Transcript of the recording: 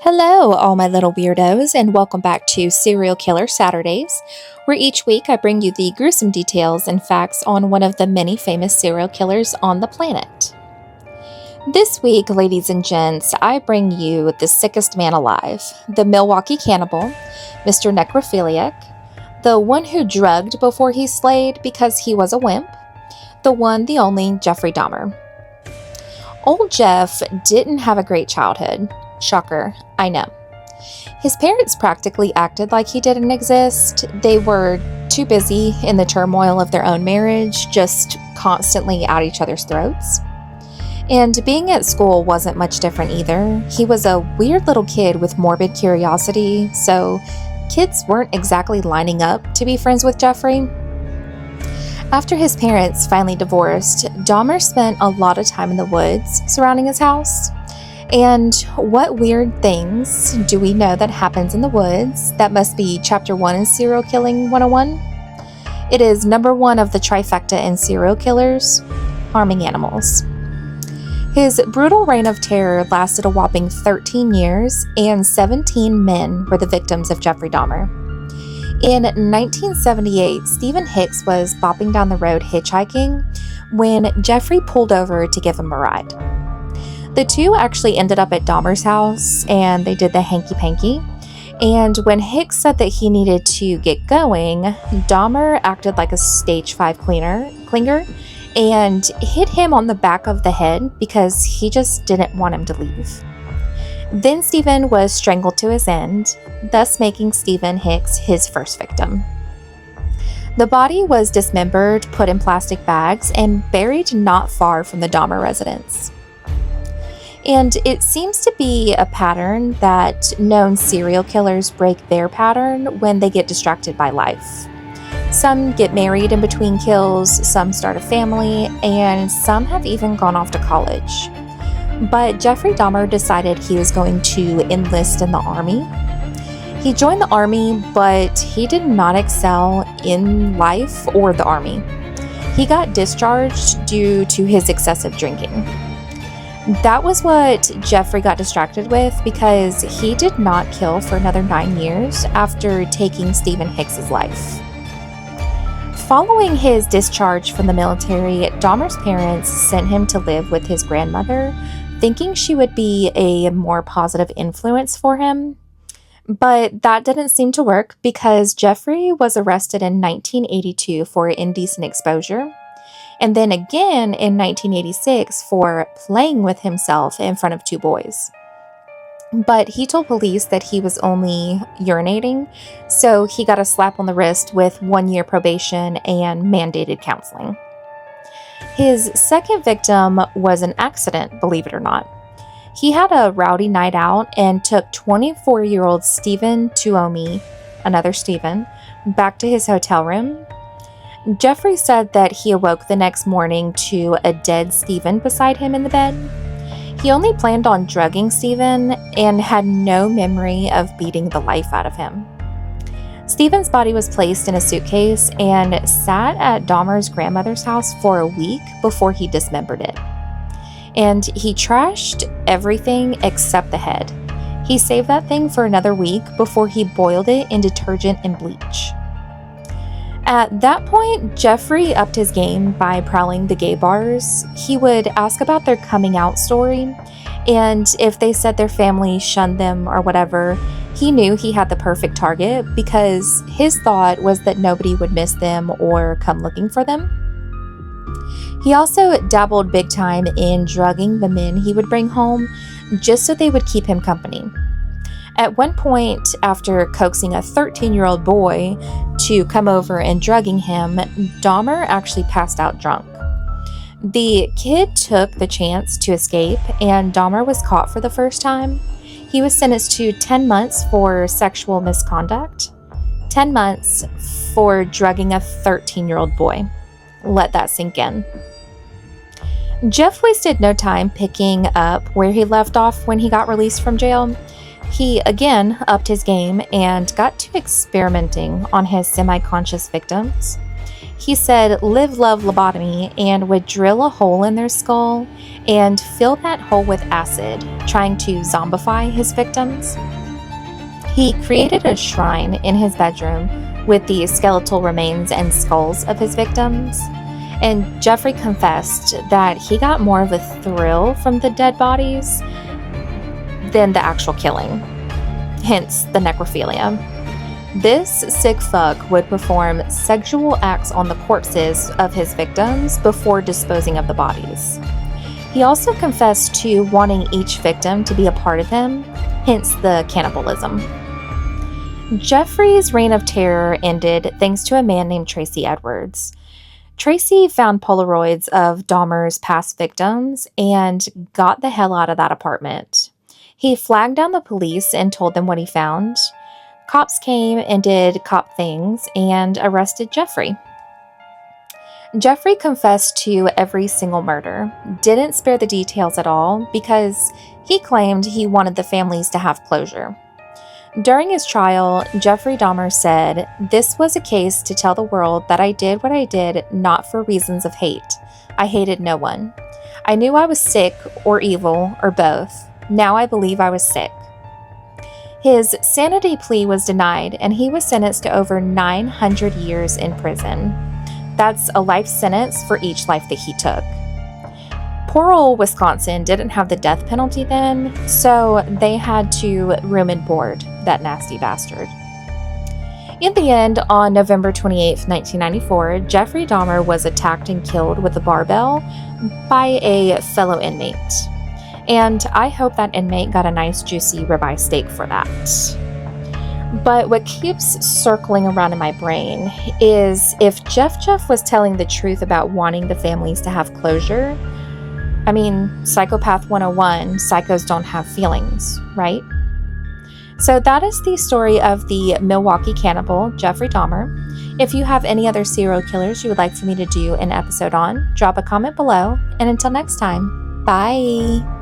Hello, all my little weirdos, and welcome back to Serial Killer Saturdays, where each week I bring you the gruesome details and facts on one of the many famous serial killers on the planet. This week, ladies and gents, I bring you the sickest man alive, the Milwaukee cannibal, Mr. Necrophiliac, the one who drugged before he slayed because he was a wimp, the one, the only, Jeffrey Dahmer. Old Jeff didn't have a great childhood. Shocker, I know. His parents practically acted like he didn't exist. They were too busy in the turmoil of their own marriage, just constantly at each other's throats. And being at school wasn't much different either. He was a weird little kid with morbid curiosity, so kids weren't exactly lining up to be friends with Jeffrey. After his parents finally divorced, Dahmer spent a lot of time in the woods surrounding his house. And what weird things do we know that happens in the woods? That must be Chapter 1 in Serial Killing 101. It is number 1 of the trifecta in serial killers, harming animals. His brutal reign of terror lasted a whopping 13 years, and 17 men were the victims of Jeffrey Dahmer. In 1978, Stephen Hicks was bopping down the road hitchhiking when Jeffrey pulled over to give him a ride. The two actually ended up at Dahmer's house, and they did the hanky-panky. And when Hicks said that he needed to get going, Dahmer acted like a stage 5 clinger and hit him on the back of the head because he just didn't want him to leave. Then Stephen was strangled to his end, thus making Stephen Hicks his first victim. The body was dismembered, put in plastic bags, and buried not far from the Dahmer residence. And it seems to be a pattern that known serial killers break their pattern when they get distracted by life. Some get married in between kills, some start a family, and some have even gone off to college. But Jeffrey Dahmer decided he was going to enlist in the army. He joined the army, but he did not excel in life or the army. He got discharged due to his excessive drinking. That was what Jeffrey got distracted with because he did not kill for another 9 years after taking Stephen Hicks's life. Following his discharge from the military, Dahmer's parents sent him to live with his grandmother, thinking she would be a more positive influence for him. But that didn't seem to work because Jeffrey was arrested in 1982 for indecent exposure, and then again in 1986 for playing with himself in front of 2 boys. But he told police that he was only urinating, so he got a slap on the wrist with 1 year probation and mandated counseling. His second victim was an accident, believe it or not. He had a rowdy night out and took 24-year-old Stephen Tuomi, another Stephen, back to his hotel room. Jeffrey said that he awoke the next morning to a dead Stephen beside him in the bed. He only planned on drugging Stephen and had no memory of beating the life out of him. Stephen's body was placed in a suitcase and sat at Dahmer's grandmother's house for a week before he dismembered it. And he trashed everything except the head. He saved that thing for another week before he boiled it in detergent and bleach. At that point, Jeffrey upped his game by prowling the gay bars. He would ask about their coming out story, and if they said their family shunned them or whatever, he knew he had the perfect target because his thought was that nobody would miss them or come looking for them. He also dabbled big time in drugging the men he would bring home just so they would keep him company. At one point, after coaxing a 13-year-old boy to come over and drugging him, Dahmer actually passed out drunk. The kid took the chance to escape, and Dahmer was caught for the first time. He was sentenced to 10 months for sexual misconduct, 10 months for drugging a 13-year-old boy. Let that sink in. Jeff wasted no time picking up where he left off when he got released from jail. He again upped his game and got to experimenting on his semi-conscious victims. He said live, love, lobotomy, and would drill a hole in their skull and fill that hole with acid, trying to zombify his victims. He created a shrine in his bedroom with the skeletal remains and skulls of his victims. And Jeffrey confessed that he got more of a thrill from the dead bodies than the actual killing, hence the necrophilia. This sick fuck would perform sexual acts on the corpses of his victims before disposing of the bodies. He also confessed to wanting each victim to be a part of him, hence the cannibalism. Jeffrey's reign of terror ended thanks to a man named Tracy Edwards. Tracy found Polaroids of Dahmer's past victims and got the hell out of that apartment. He flagged down the police and told them what he found. Cops came and did cop things and arrested Jeffrey. Jeffrey confessed to every single murder, didn't spare the details at all because he claimed he wanted the families to have closure. During his trial, Jeffrey Dahmer said, "This was a case to tell the world that I did what I did not for reasons of hate. I hated no one. I knew I was sick or evil or both. Now I believe I was sick." His sanity plea was denied, and he was sentenced to over 900 years in prison. That's a life sentence for each life that he took. Poor old Wisconsin didn't have the death penalty then, so they had to room and board that nasty bastard. In the end, on November 28, 1994, Jeffrey Dahmer was attacked and killed with a barbell by a fellow inmate. And I hope that inmate got a nice juicy ribeye steak for that. But what keeps circling around in my brain is if Jeff was telling the truth about wanting the families to have closure, I mean, Psychopath 101, psychos don't have feelings, right? So that is the story of the Milwaukee cannibal, Jeffrey Dahmer. If you have any other serial killers you would like for me to do an episode on, drop a comment below. And until next time, bye!